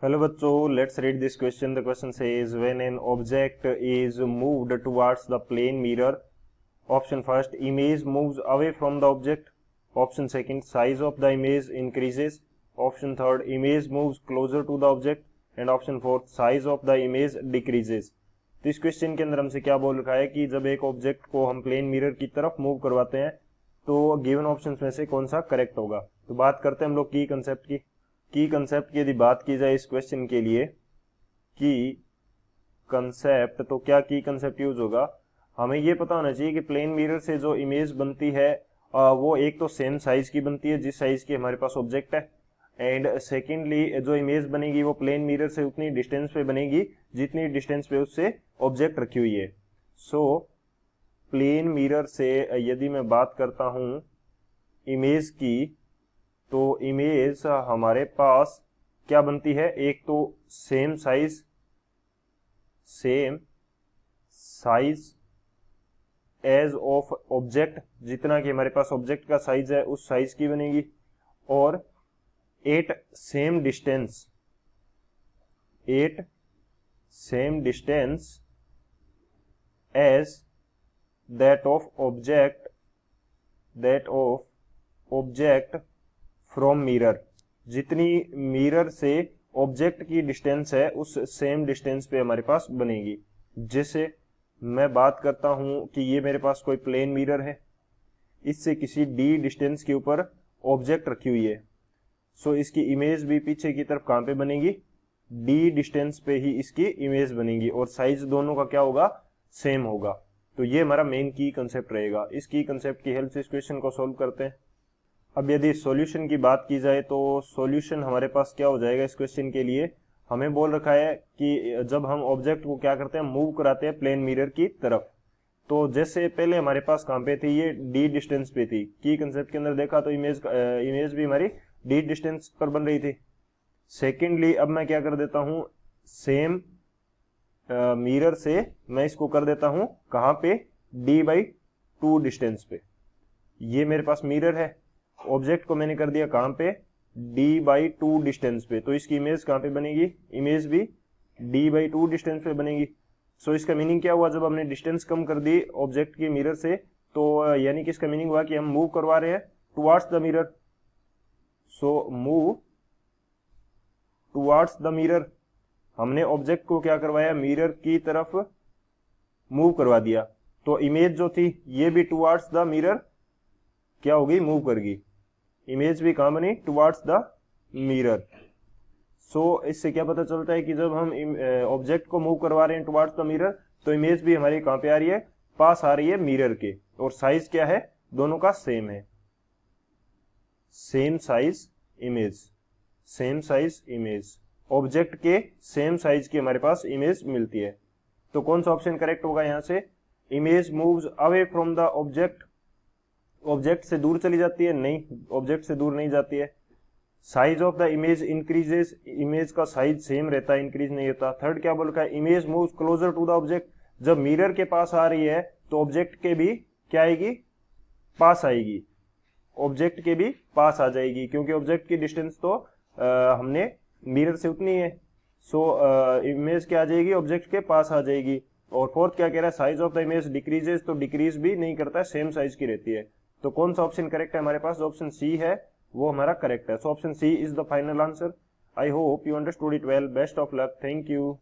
Hello बच्चों, let's read this question. The question says when an object is moved towards the plane mirror. Option first, image moves away from the object. Option second, size of the image increases. Option third, image moves closer to the object. And option fourth, size of the image decreases. तो इस question के अंदर हमसे क्या बोल रखा है कि जब एक ऑब्जेक्ट को हम प्लेन मिरर की तरफ मूव करवाते हैं तो गिवन ऑप्शंस में से कौन सा करेक्ट होगा. तो बात करते हैं हम लोग की कंसेप्ट की कंसेप्ट की यदि बात की जाए इस क्वेश्चन के लिए की कंसेप्ट, तो क्या की कंसेप्ट यूज होगा. हमें ये पता होना चाहिए कि प्लेन मिरर से जो इमेज बनती है वो एक तो सेम साइज की बनती है जिस साइज की हमारे पास ऑब्जेक्ट है. एंड सेकेंडली जो इमेज बनेगी वो प्लेन मिरर से उतनी डिस्टेंस पे बनेगी जितनी डिस्टेंस पे उससे ऑब्जेक्ट रखी हुई है. सो प्लेन मिरर से यदि मैं बात करता हूं इमेज की, तो इमेज हमारे पास क्या बनती है, एक तो same size as of object, जितना कि हमारे पास ऑब्जेक्ट का साइज है उस साइज की बनेगी, और at same distance as that of object from mirror. जितनी मिरर से ऑब्जेक्ट की डिस्टेंस है उस सेम डिस्टेंस पे हमारे पास बनेगी. जैसे मैं बात करता हूं कि ये मेरे पास कोई प्लेन मिरर है, इससे किसी डी डिस्टेंस के ऊपर ऑब्जेक्ट रखी हुई है. सो इसकी इमेज भी पीछे की तरफ कहां पे बनेगी, डी डिस्टेंस पे ही इसकी इमेज बनेगी और साइज दोनों का क्या होगा, सेम होगा. तो ये हमारा मेन की कंसेप्ट रहेगा. इस की कंसेप्ट की हेल्प से इस क्वेश्चन को सोल्व करते हैं. अब यदि सॉल्यूशन की बात की जाए तो सॉल्यूशन हमारे पास क्या हो जाएगा. इस क्वेश्चन के लिए हमें बोल रखा है कि जब हम ऑब्जेक्ट को क्या करते हैं, मूव कराते हैं प्लेन मिरर की तरफ, तो जैसे पहले हमारे पास कहां पे थी, ये डी डिस्टेंस पे थी. की कंसेप्ट के अंदर देखा तो इमेज भी हमारी डी डिस्टेंस पर बन रही थी. सेकेंडली अब मैं क्या कर देता हूं, सेम मिरर से मैं इसको कर देता हूं कहां पे, d/2 डिस्टेंस पे. ये मेरे पास मिरर है, ऑब्जेक्ट को मैंने कर दिया कहां पे, d/2 डिस्टेंस पे. तो इसकी इमेज कहां पे बनेगी, इमेज भी d/2 डिस्टेंस पे बनेगी. सो इसका मीनिंग क्या हुआ, जब हमने डिस्टेंस कम कर दी ऑब्जेक्ट की मिरर से, तो यानी कि इसका मीनिंग हुआ कि हम मूव करवा रहे हैं towards the mirror. So move towards the mirror, हमने ऑब्जेक्ट को क्या करवाया, मिरर की तरफ मूव करवा दिया. तो इमेज जो थी ये भी टुवर्ड्स द मिरर क्या होगी, मूव करेगी. इमेज भी कहां बनी, टुवर्ड्स द मिरर. सो इससे क्या पता चलता है कि जब हम ऑब्जेक्ट को मूव करवा रहे हैं टुवर्ड्स द मिरर, तो इमेज भी हमारी कहां पे आ रही है, पास आ रही है मिरर के. और साइज क्या है, दोनों का सेम है, सेम साइज इमेज ऑब्जेक्ट के सेम साइज की हमारे पास इमेज मिलती है. तो कौन सा ऑप्शन करेक्ट होगा यहां से, image moves away from the object से दूर चली जाती है, नहीं, ऑब्जेक्ट से दूर नहीं जाती है. Size of the image increases, image का साइज सेम रहता है, इंक्रीज नहीं होता. थर्ड क्या बोल रखा है, image moves closer to the object, जब मिरर के पास आ रही है तो ऑब्जेक्ट के भी क्या आएगी, पास आएगी, ऑब्जेक्ट के भी पास आ जाएगी, क्योंकि ऑब्जेक्ट की डिस्टेंस तो हमने मिरर से उतनी है. सो इमेज क्या आ जाएगी, ऑब्जेक्ट के पास आ जाएगी. और फोर्थ क्या कह रहा है, size of the image decreases, तो डिक्रीज भी नहीं करता है, सेम साइज की रहती है. तो कौन सा ऑप्शन करेक्ट है हमारे पास, ऑप्शन सी है वो हमारा करेक्ट है. So option C is the final answer. I hope you understood it well. Best of luck. Thank you.